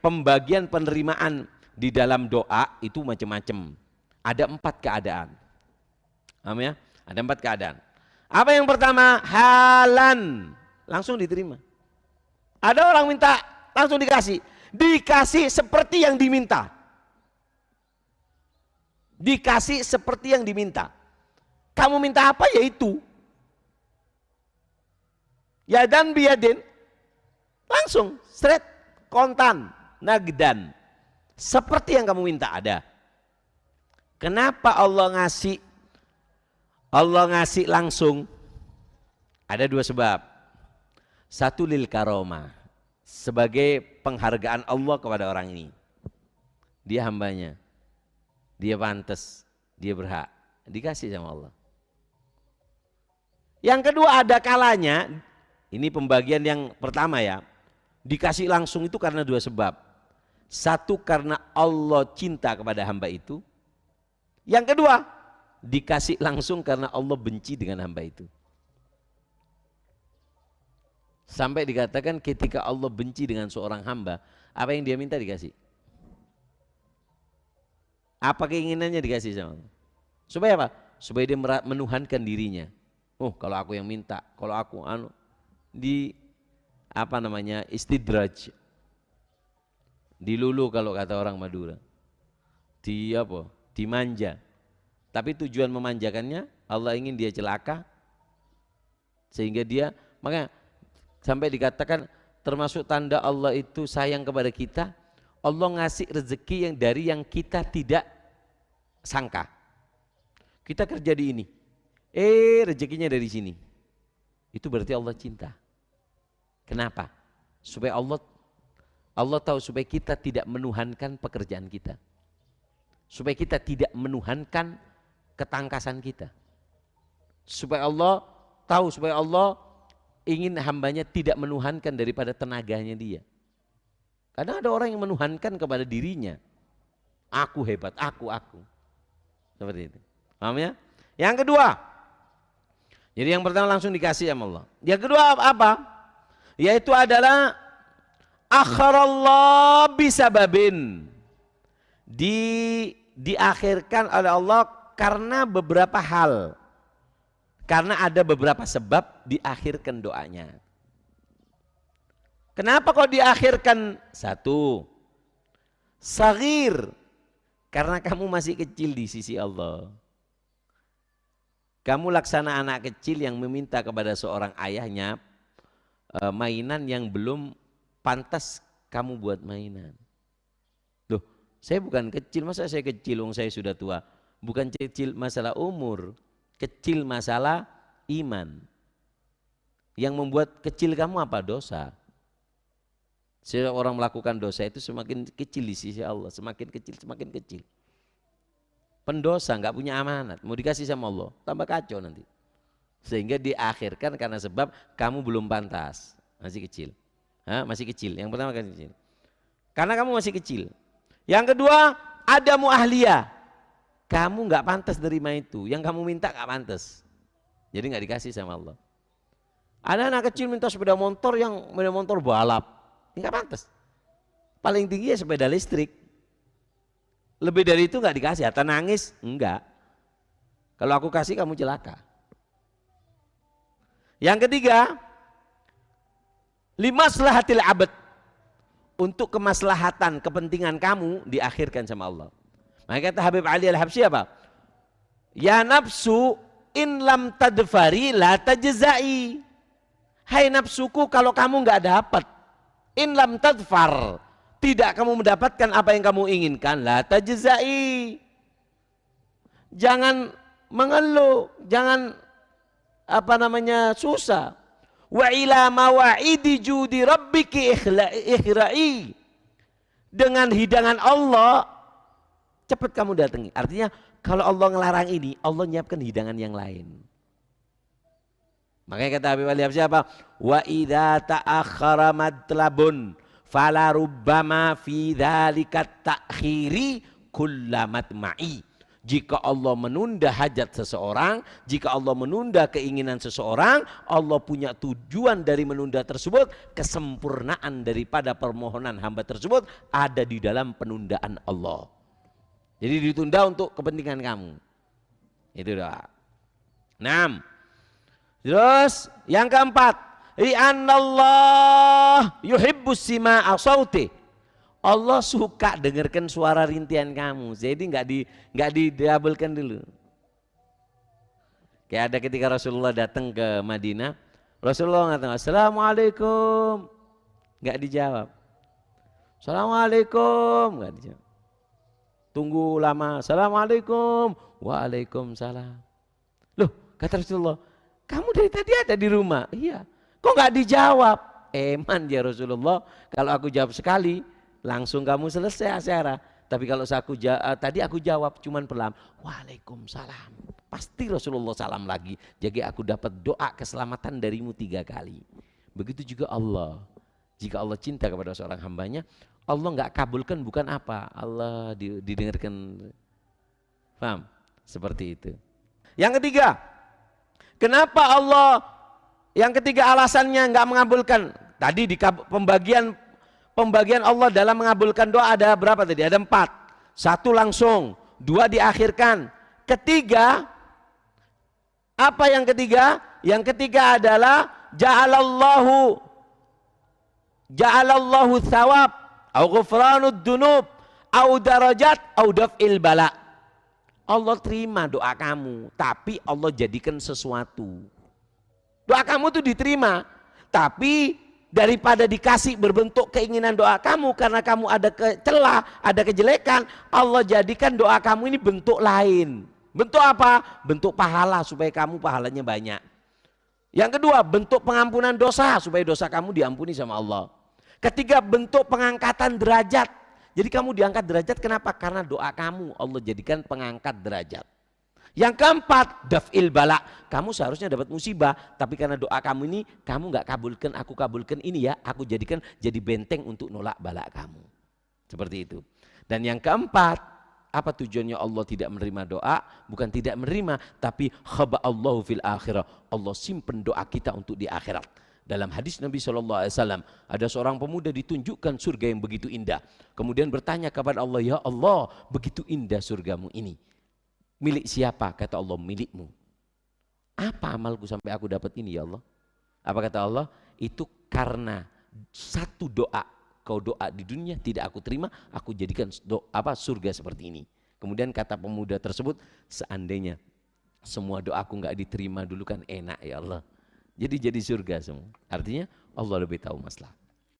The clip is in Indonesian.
pembagian penerimaan di dalam doa itu macam-macam. Ada 4 keadaan. Paham ya? Ada 4 keadaan. Apa yang pertama? Halan, langsung diterima. Ada orang minta, langsung dikasih. Dikasih seperti yang diminta. Dikasih seperti yang diminta. Kamu minta apa ya itu. Yadan biyadin, langsung, straight, kontan, nagdan. Seperti yang kamu minta ada. Kenapa Allah ngasih? Allah ngasih langsung. Ada 2 sebab. Satu lil karomah, sebagai penghargaan Allah kepada orang ini. Dia hambanya, dia pantas, dia berhak, dikasih sama Allah. Yang kedua ada kalanya, ini pembagian yang pertama ya, dikasih langsung itu karena 2 sebab. Satu karena Allah cinta kepada hamba itu. Yang kedua, dikasih langsung karena Allah benci dengan hamba itu. Sampai dikatakan ketika Allah benci dengan seorang hamba, apa yang dia minta dikasih. Apa keinginannya dikasih sama Allah. Supaya apa? Supaya dia menuhankan dirinya. Oh, kalau aku yang minta, kalau aku istidraj. Dilulu kalau kata orang Madura. Dimanja. Tapi tujuan memanjakannya Allah ingin dia celaka sehingga dia, makanya sampai dikatakan termasuk tanda Allah itu sayang kepada kita, Allah ngasih rezeki yang dari yang kita tidak sangka. Kita kerja di ini, rezekinya dari sini. Itu berarti Allah cinta. Kenapa? Supaya Allah tahu supaya kita tidak menuhankan pekerjaan kita. Supaya kita tidak menuhankan ketangkasan kita. Supaya Allah tahu, supaya Allah ingin hambanya tidak menuhankan daripada tenaganya dia. Kadang ada orang yang menuhankan kepada dirinya. Aku hebat, aku. Seperti itu. Paham ya? Yang kedua, jadi yang pertama langsung dikasih sama Allah. Yang kedua apa? Yaitu adalah akharallah bisababin. Diakhirkan oleh Allah karena beberapa hal. Karena ada beberapa sebab diakhirkan doanya. Kenapa kok diakhirkan? Satu, saghir, karena kamu masih kecil di sisi Allah. Kamu laksana anak kecil yang meminta kepada seorang ayahnya mainan yang belum pantas kamu buat mainan. Loh, saya bukan kecil, masa saya kecil, saya sudah tua. Bukan kecil masalah umur, kecil masalah iman. Yang membuat kecil kamu apa? Dosa. Sehingga orang melakukan dosa itu semakin kecil di sisi Allah, semakin kecil. Pendosa nggak punya amanat, mau dikasih sama Allah, tambah kacau nanti. Sehingga diakhirkan karena sebab kamu belum pantas, masih kecil. Masih kecil, yang pertama kan kecil. Karena kamu masih kecil. Yang kedua, ada muahliyah. Kamu nggak pantas nerima itu, yang kamu minta nggak pantas. Jadi nggak dikasih sama Allah. Ada anak kecil minta sepeda motor balap, nggak pantas. Paling tinggi ya sepeda listrik. Lebih dari itu nggak dikasih, atau nangis enggak. Kalau aku kasih kamu celaka. Yang ketiga, limaslahatil abad, untuk kemaslahatan kepentingan kamu diakhirkan sama Allah. Maka kata Habib Ali Al-Habsyi apa? Ya nafsu in lam tadfari la tajzai. Hai nafsuku, kalau kamu nggak dapat, in lam tadfar, tidak kamu mendapatkan apa yang kamu inginkan, la tajzai. Jangan mengeluh, jangan susah. Wa ila mawa'idi judi rabbiki ikhra'i. Dengan hidangan Allah cepat kamu datangi. Artinya kalau Allah ngelarang ini, Allah nyiapkan hidangan yang lain. Makanya kata Habib Ali Habsyi apa? Wa idza ta'akhkhara matlabun fala rubbama fi dzalika ta'khiri kullamat ma'i Jika Allah menunda hajat seseorang, jika Allah menunda keinginan seseorang, Allah punya tujuan dari menunda tersebut, kesempurnaan daripada permohonan hamba tersebut ada di dalam penundaan Allah. Jadi ditunda untuk kepentingan kamu. Itu doa. 6. Terus yang keempat, li'annallah yuhibbus sima'a sauti. Allah suka dengarkan suara rintian kamu. Jadi nggak didabelkan dulu. Kayak ada ketika Rasulullah datang ke Madinah, Rasulullah mengatakan assalamualaikum, nggak dijawab. Assalamualaikum, nggak dijawab. Tunggu lama, assalamualaikum, waalaikumsalam. Loh, kata Rasulullah, kamu dari tadi ada di rumah. Iya. Kok nggak dijawab? Eman ya Rasulullah, kalau aku jawab sekali langsung kamu selesai asyara. Tapi kalau tadi aku jawab cuman pelan, waalaikumsalam. Pasti Rasulullah salam lagi. Jadi aku dapat doa keselamatan darimu 3 kali. Begitu juga Allah. Jika Allah cinta kepada seorang hambanya, Allah nggak kabulkan bukan apa? Allah didengarkan. Paham? Seperti itu. Yang ketiga, kenapa Allah? Yang ketiga alasannya nggak mengabulkan. Tadi di pembagian Allah dalam mengabulkan doa ada berapa tadi? Ada 4. 1 langsung, 2 diakhirkan. Ketiga, apa yang ketiga? Yang ketiga adalah ja'alallahu thawab au ghufranud dunub au darajat au daf'il bala. Allah terima doa kamu, tapi Allah jadikan sesuatu. Doa kamu tuh diterima, tapi daripada dikasih berbentuk keinginan doa kamu karena kamu ada celah, ada kejelekan, Allah jadikan doa kamu ini bentuk lain. Bentuk apa? Bentuk pahala supaya kamu pahalanya banyak. Yang kedua, bentuk pengampunan dosa supaya dosa kamu diampuni sama Allah. Ketiga, bentuk pengangkatan derajat. Jadi kamu diangkat derajat kenapa? Karena doa kamu Allah jadikan pengangkat derajat. Yang keempat, daf'il bala. Kamu seharusnya dapat musibah, tapi karena doa kamu ini, kamu nggak kabulkan, aku kabulkan ini ya, aku jadikan jadi benteng untuk nolak bala kamu. Seperti itu. Dan yang keempat, apa tujuannya Allah tidak menerima doa? Bukan tidak menerima, tapi khaba Allahu fil akhirah. Allah simpen doa kita untuk di akhirat. Dalam hadis Nabi SAW, ada seorang pemuda ditunjukkan surga yang begitu indah. Kemudian bertanya kepada Allah, ya Allah, begitu indah surgamu ini. Milik siapa? Kata Allah, milikmu. Apa amalku sampai aku dapat ini ya Allah? Apa kata Allah? Itu karena satu doa. Kau doa di dunia tidak aku terima, aku jadikan surga seperti ini. Kemudian kata pemuda tersebut, seandainya semua doaku nggak diterima dulu kan enak ya Allah. Jadi surga semua. Artinya Allah lebih tahu masalah.